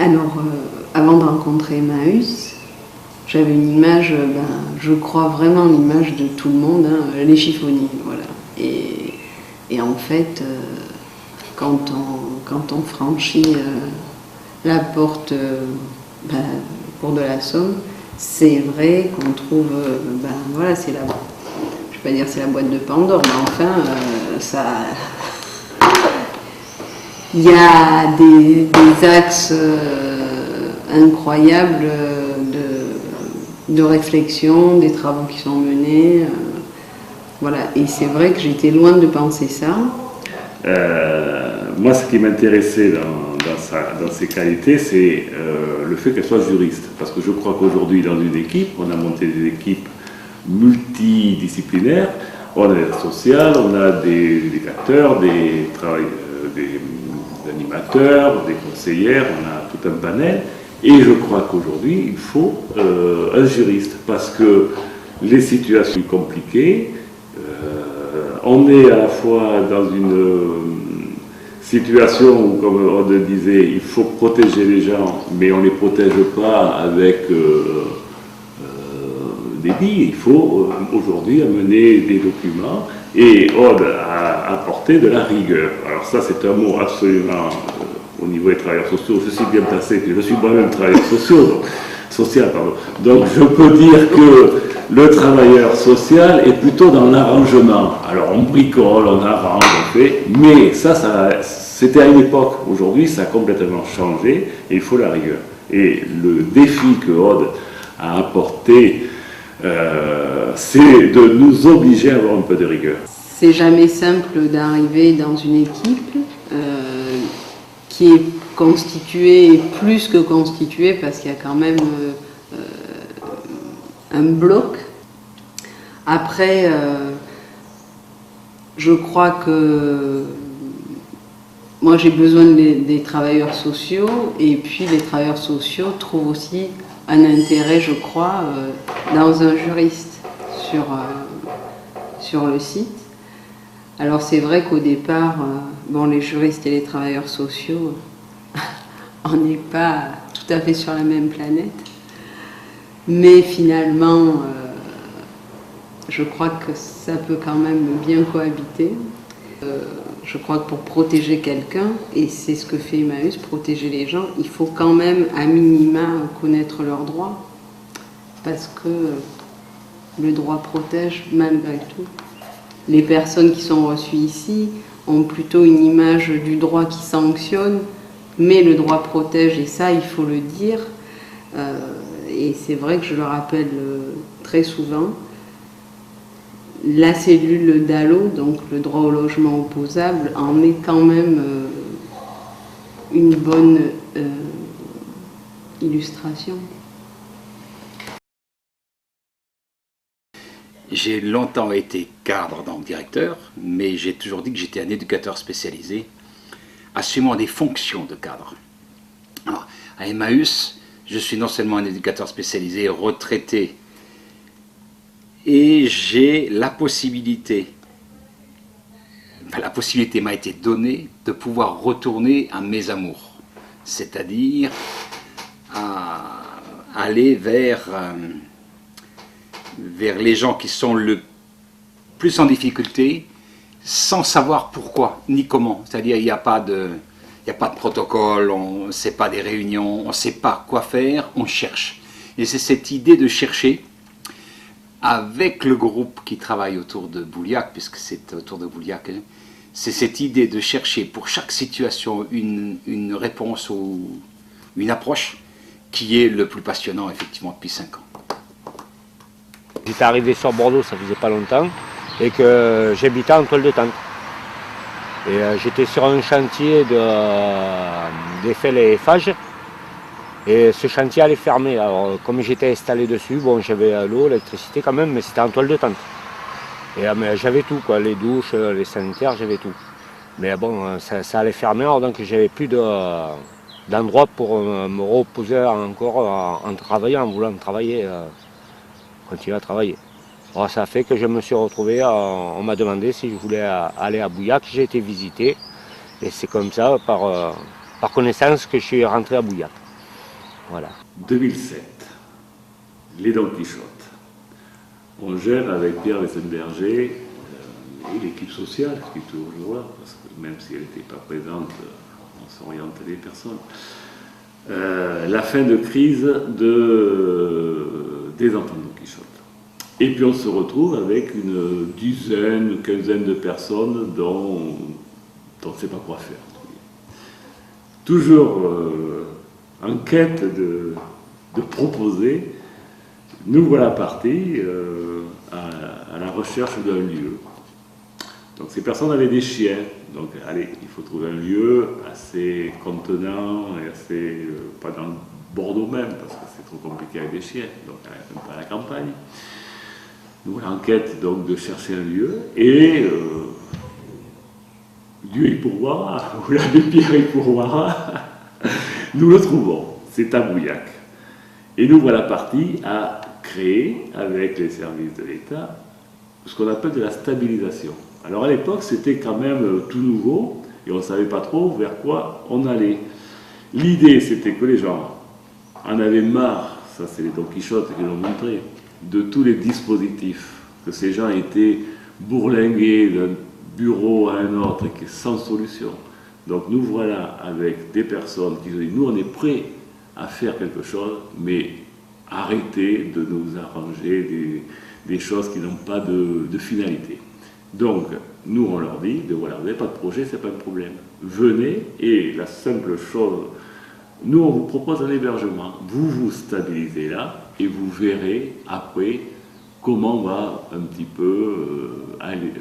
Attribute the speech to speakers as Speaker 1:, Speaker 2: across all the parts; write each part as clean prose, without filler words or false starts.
Speaker 1: Alors, avant de rencontrer Emmaüs, j'avais une image, je crois vraiment l'image de tout le monde, hein, les chiffonniers, voilà. Et en fait, quand on franchit la porte pour de la Somme, c'est vrai qu'on trouve, voilà, c'est la, je vais pas dire c'est la boîte de Pandore, mais enfin, ça, il y a des axes incroyables de réflexion, des travaux qui sont menés, voilà. Et c'est vrai que j'étais loin de penser ça.
Speaker 2: Moi, ce qui m'intéressait dans ses qualités, c'est le fait qu'elle soit juriste. Parce que je crois qu'aujourd'hui, dans une équipe, on a monté des équipes multidisciplinaires. On a des sociales, on a des éducateurs, des animateurs, des conseillères, on a tout un panel. Et je crois qu'aujourd'hui, il faut un juriste. Parce que les situations sont compliquées. On est à la fois dans une situation où, comme on le disait, il faut protéger les gens, mais on ne les protège pas avec des billes. Il faut aujourd'hui amener des documents et Aude a apporté de la rigueur. Alors ça, c'est un mot absolument, au niveau des travailleurs sociaux, je suis bien placé, je suis moi-même travailleur social, donc je peux dire que le travailleur social est plutôt dans l'arrangement. Alors on bricole, on arrange, on fait, mais ça c'était à une époque. Aujourd'hui, ça a complètement changé et il faut la rigueur. Et le défi que Aude a apporté, c'est de nous obliger à avoir un peu de rigueur.
Speaker 1: C'est jamais simple d'arriver dans une équipe qui est constituée, et plus que constituée, parce qu'il y a quand même un bloc. Après, je crois que moi j'ai besoin des travailleurs sociaux, et puis les travailleurs sociaux trouvent aussi un intérêt, je crois, dans un juriste sur le site. Alors c'est vrai qu'au départ, les juristes et les travailleurs sociaux, on n'est pas tout à fait sur la même planète, mais finalement, je crois que ça peut quand même bien cohabiter. Je crois que pour protéger quelqu'un, et c'est ce que fait Emmaüs, protéger les gens, il faut quand même à minima connaître leurs droits, parce que le droit protège malgré tout. Les personnes qui sont reçues ici ont plutôt une image du droit qui sanctionne, mais le droit protège, et ça, il faut le dire. Et c'est vrai que je le rappelle très souvent. La cellule DALO, donc le droit au logement opposable, en est quand même une bonne illustration.
Speaker 3: J'ai longtemps été cadre, donc directeur, mais j'ai toujours dit que j'étais un éducateur spécialisé, assumant des fonctions de cadre. Alors, à Emmaüs, je suis non seulement un éducateur spécialisé, retraité, et j'ai la possibilité m'a été donnée de pouvoir retourner à mes amours, c'est-à-dire à aller vers les gens qui sont le plus en difficulté, sans savoir pourquoi, ni comment. C'est-à-dire il n'y a pas de protocole, on ne sait pas des réunions, on ne sait pas quoi faire, on cherche. Et c'est cette idée de chercher, avec le groupe qui travaille autour de Bouliac, puisque c'est autour de Bouliac, hein, c'est cette idée de chercher pour chaque situation une réponse ou une approche qui est le plus passionnant effectivement depuis 5 ans.
Speaker 4: J'étais arrivé sur Bordeaux, ça faisait pas longtemps, et que j'habitais en toile de tente. Et j'étais sur un chantier d'Eiffel et Eiffage, et ce chantier allait fermer. Alors comme j'étais installé dessus, bon, j'avais l'eau, l'électricité quand même, mais c'était en toile de tente. Et j'avais tout, quoi, les douches, les sanitaires, j'avais tout. Mais bon, ça allait fermer, alors donc j'avais plus d'endroit pour me reposer encore en travaillant, en voulant travailler. Continuer à travailler. Alors ça a fait que je me suis retrouvé, on m'a demandé si je voulais aller à Bouillac, j'ai été visité et c'est comme ça, par connaissance, que je suis rentré à Bouillac. Voilà.
Speaker 2: 2007, les Don Quichotte. On gère avec Pierre Wessenberger et l'équipe sociale qui est toujours là, parce que même si elle n'était pas présente, on s'orientait les personnes. La fin de crise des enfants de Don Quichotte. Et puis on se retrouve avec une quinzaine de personnes dont on ne sait pas quoi faire. Toujours en quête de proposer, nous voilà partis à la recherche d'un lieu. Donc ces personnes avaient des chiens, donc allez, il faut trouver un lieu assez contenant et assez, pas dans Bordeaux même, parce que c'est trop compliqué avec des chiens, donc un peu à la campagne. Nous voilà en quête donc de chercher un lieu, et Dieu y pourvoira, ou l'abbé Pierre y pourvoira, nous le trouvons, c'est à Bouillac. Et nous voilà partis à créer, avec les services de l'État, ce qu'on appelle de la stabilisation. Alors à l'époque, c'était quand même tout nouveau, et on ne savait pas trop vers quoi on allait. L'idée, c'était que les gens en avaient marre, ça c'est les Don Quichotte qui l'ont montré, de tous les dispositifs, que ces gens étaient bourlingués d'un bureau à un autre et sans solution. Donc nous voilà avec des personnes qui disent, nous on est prêts à faire quelque chose, mais arrêtez de nous arranger des choses qui n'ont pas de finalité. Donc, nous, on leur dit, voilà, vous n'avez pas de projet, ce n'est pas un problème. Venez, et la simple chose, nous, on vous propose un hébergement. Vous vous stabilisez là, et vous verrez après comment on va un petit peu aller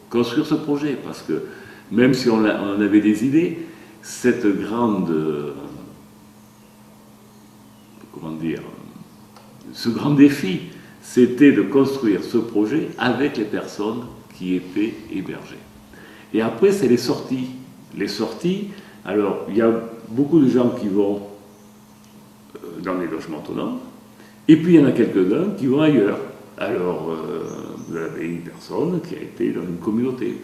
Speaker 2: construire ce projet. Parce que même si on avait des idées, cette grande... comment dire, ce grand défi, c'était de construire ce projet avec les personnes qui étaient hébergées. Et après, c'est les sorties. Les sorties, alors, il y a beaucoup de gens qui vont dans les logements autonome, et puis il y en a quelques-uns qui vont ailleurs. Alors, vous avez une personne qui a été dans une communauté.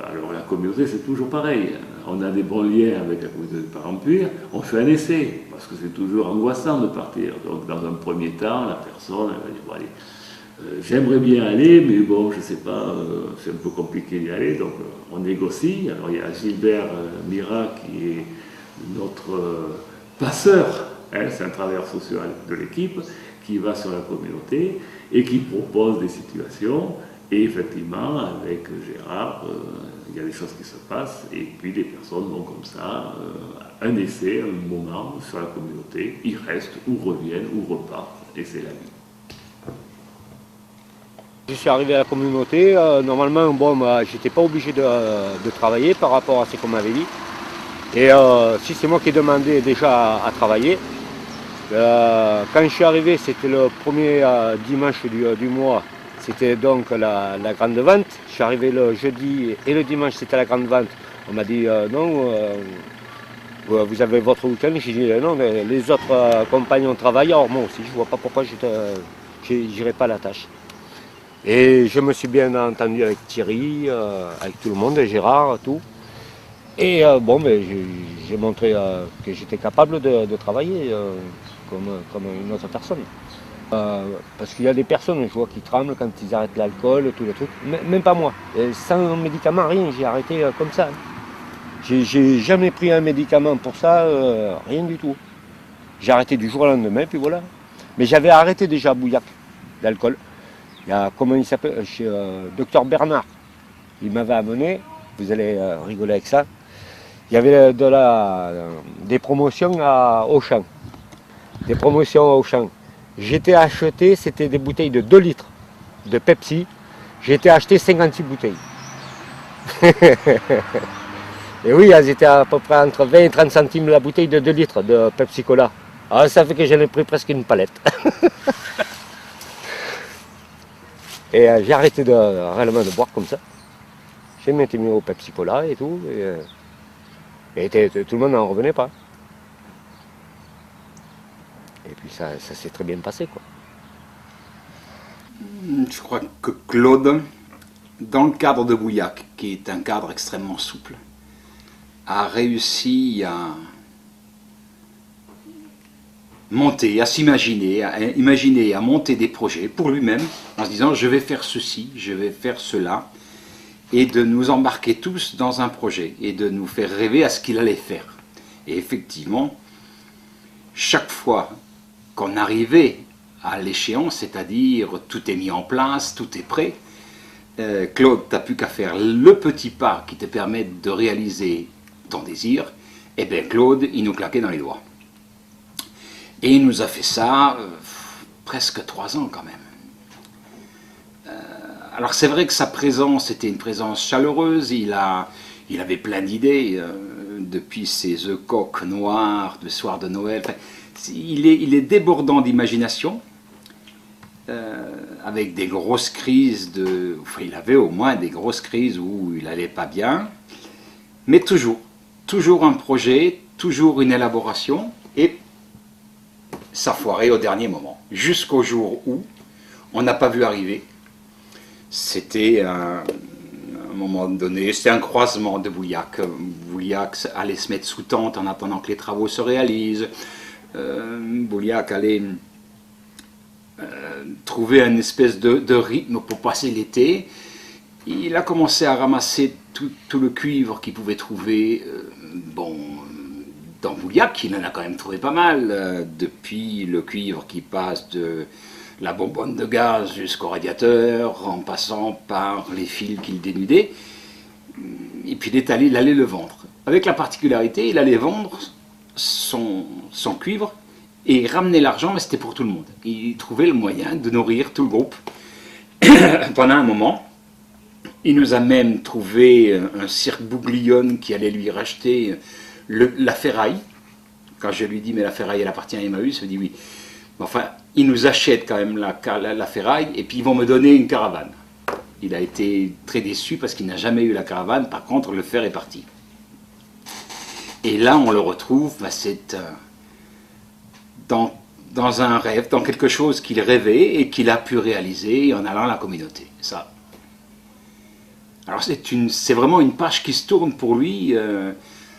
Speaker 2: Alors la communauté, c'est toujours pareil. On a des bons liens avec la communauté de Parampure, on fait un essai, parce que c'est toujours angoissant de partir. Donc dans un premier temps, la personne, elle va dire, bon, allez, j'aimerais bien aller, mais bon, je ne sais pas, c'est un peu compliqué d'y aller, donc on négocie. Alors il y a Gilbert Mira qui est notre passeur, hein, c'est un travailleur social de l'équipe, qui va sur la communauté et qui propose des situations. Et effectivement, avec Gérard, il y a des choses qui se passent, et puis les personnes vont comme ça, un essai, un moment sur la communauté, ils restent, ou reviennent, ou repartent, et c'est la vie.
Speaker 4: Je suis arrivé à la communauté, normalement, bon, j'étais pas obligé de travailler par rapport à ce qu'on m'avait dit. Et si c'est moi qui ai demandé déjà à travailler, quand je suis arrivé, c'était le premier dimanche du mois. C'était donc la grande vente. Je suis arrivé le jeudi et le dimanche, c'était la grande vente. On m'a dit non, vous avez votre week-end. J'ai dit non, mais les autres compagnons travaillent, alors moi aussi, je ne vois pas pourquoi je n'irai pas à la tâche. Et je me suis bien entendu avec Thierry, avec tout le monde, Gérard, tout. Et bon, ben, j'ai montré que j'étais capable de travailler comme une autre personne. Parce qu'il y a des personnes, je vois, qui tremblent quand ils arrêtent l'alcool, tous les trucs. Même pas moi. Et sans médicament, rien, j'ai arrêté comme ça. J'ai jamais pris un médicament pour ça, rien du tout. J'ai arrêté du jour au lendemain, puis voilà. Mais j'avais arrêté déjà à Bouillac, l'alcool. Il y a, comment il s'appelle, chez Docteur Bernard. Il m'avait amené, vous allez rigoler avec ça. Il y avait des promotions à Auchan. Des promotions à Auchan. J'étais acheté, c'était des bouteilles de 2 litres de Pepsi. J'ai été acheté 56 bouteilles. Et oui, elles étaient à peu près entre 20 et 30 centimes la bouteille de 2 litres de Pepsi Cola. Alors ça fait que j'en ai pris presque une palette. Et j'ai arrêté réellement de boire comme ça. J'ai m'étais mis au Pepsi Cola et tout. Et tout le monde n'en revenait pas. Et puis ça s'est très bien passé, quoi.
Speaker 3: Je crois que Claude, dans le cadre de Bouillac, qui est un cadre extrêmement souple, a réussi monter, à s'imaginer, à imaginer, à monter des projets pour lui-même, en se disant je vais faire ceci, je vais faire cela, et de nous embarquer tous dans un projet, et de nous faire rêver à ce qu'il allait faire. Et effectivement, chaque fois qu'on arrivait à l'échéance, c'est-à-dire tout est mis en place, tout est prêt, Claude, tu n'as plus qu'à faire le petit pas qui te permet de réaliser ton désir, et bien Claude, il nous claquait dans les doigts. Et il nous a fait ça presque 3 ans quand même. Alors c'est vrai que sa présence était une présence chaleureuse, il avait plein d'idées, depuis ses œufs coques noirs, le soir de Noël, enfin, il est débordant d'imagination, avec des grosses crises enfin il avait au moins des grosses crises où il n'allait pas bien, mais toujours un projet, toujours une élaboration, et ça foirait au dernier moment, jusqu'au jour où on n'a pas vu arriver. C'était un moment donné, c'était un croisement de Bouliac. Bouliac allait se mettre sous tente en attendant que les travaux se réalisent. Bouliac allait trouver une espèce de rythme pour passer l'été. Il a commencé à ramasser tout le cuivre qu'il pouvait trouver. Dans Bouliac, il en a quand même trouvé pas mal, depuis le cuivre qui passe de la bonbonne de gaz jusqu'au radiateur, en passant par les fils qu'il dénudait. Et puis il allait le vendre. Avec la particularité, il allait vendre son cuivre et ramener l'argent, mais c'était pour tout le monde. Il trouvait le moyen de nourrir tout le groupe. Pendant un moment, il nous a même trouvé un cirque Bouglione qui allait lui racheter la ferraille. Quand je lui dis mais la ferraille elle appartient à Emmaüs, il me dit oui. Enfin, ils nous achètent quand même la ferraille et puis ils vont me donner une caravane. Il a été très déçu parce qu'il n'a jamais eu la caravane, par contre le fer est parti. Et là on le retrouve, c'est dans un rêve, dans quelque chose qu'il rêvait et qu'il a pu réaliser en allant à la communauté. Ça. Alors c'est vraiment une page qui se tourne pour lui,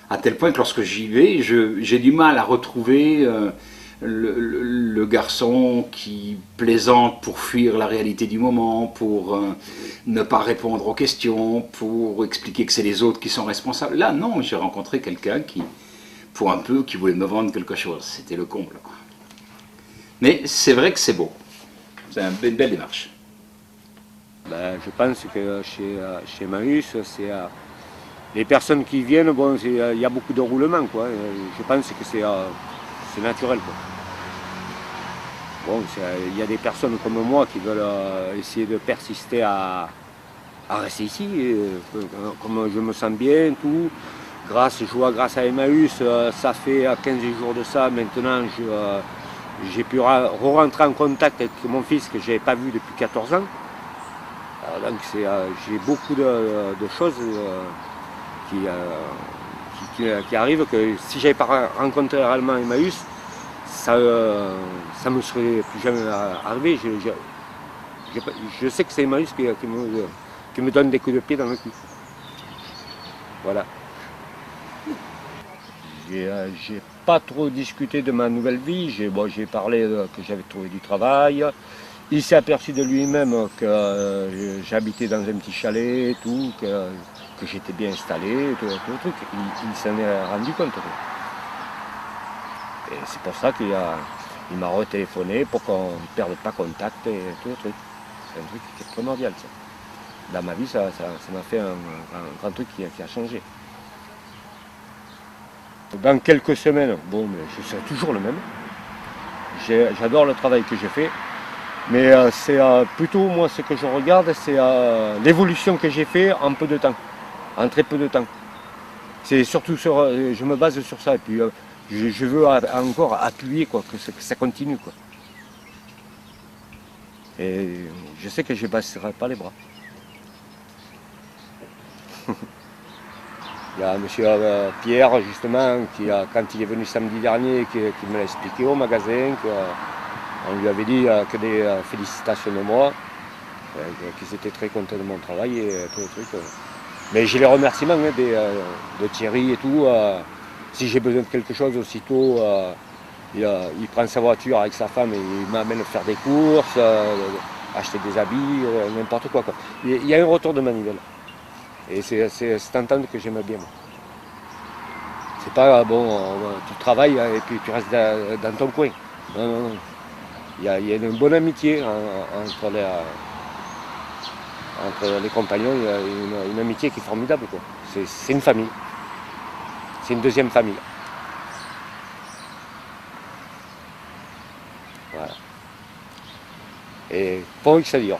Speaker 3: à tel point que lorsque j'y vais, j'ai du mal à retrouver le garçon qui plaisante pour fuir la réalité du moment, pour ne pas répondre aux questions, pour expliquer que c'est les autres qui sont responsables. Là, non, j'ai rencontré quelqu'un qui voulait me vendre quelque chose. C'était le comble, quoi. Mais c'est vrai que c'est beau. C'est une belle démarche.
Speaker 4: Je pense que chez Emmaüs, c'est les personnes qui viennent, bon, il y a beaucoup de roulements, quoi. Je pense que c'est naturel, quoi. Bon, il y a des personnes comme moi qui veulent essayer de persister à rester ici, comme je me sens bien, tout. Je vois grâce à Emmaüs, ça fait 15 jours de ça, maintenant j'ai pu re-rentrer en contact avec mon fils que je n'avais pas vu depuis 14 ans. Alors, donc j'ai beaucoup de choses qui arrivent que si je n'avais pas rencontré réellement Emmaüs, ça me serait plus jamais arrivé. Je sais que c'est Emmaüs qui me donne des coups de pied dans le cul. Voilà. J'ai pas trop discuté de ma nouvelle vie. J'ai parlé que j'avais trouvé du travail. Il s'est aperçu de lui-même que j'habitais dans un petit chalet et tout, que j'étais bien installé, tout le truc. Il s'en est rendu compte. Et c'est pour ça qu'il m'a retéléphoné pour qu'on ne perde pas contact et tout le truc. C'est un truc qui est primordial, ça. Dans ma vie, ça m'a fait un grand truc qui a changé. Dans quelques semaines, bon, mais je serai toujours le même. J'adore le travail que j'ai fait. Mais c'est plutôt, moi, ce que je regarde, c'est l'évolution que j'ai fait en peu de temps, en très peu de temps. C'est surtout je me base sur ça. Et puis, je veux encore appuyer, quoi, que ça continue, quoi. Et je sais que je ne baisserai pas les bras. Il y a M. Pierre, justement, quand il est venu samedi dernier, qui me l'a expliqué au magasin, on lui avait dit que des félicitations de moi, qu'ils étaient très contents de mon travail et tout le truc. Mais j'ai les remerciements de Thierry et tout. Si j'ai besoin de quelque chose, aussitôt, Il prend sa voiture avec sa femme et il m'amène faire des courses, acheter des habits, n'importe quoi. Il y a un retour de manivelle. Et c'est cette entente que j'aime bien. C'est pas bon, tu travailles et puis tu restes dans ton coin. Non, non, non. Il y a une bonne amitié entre les compagnons, il y a une amitié qui est formidable. C'est une famille. C'est une deuxième famille. Voilà. Et pour eux que ça dure.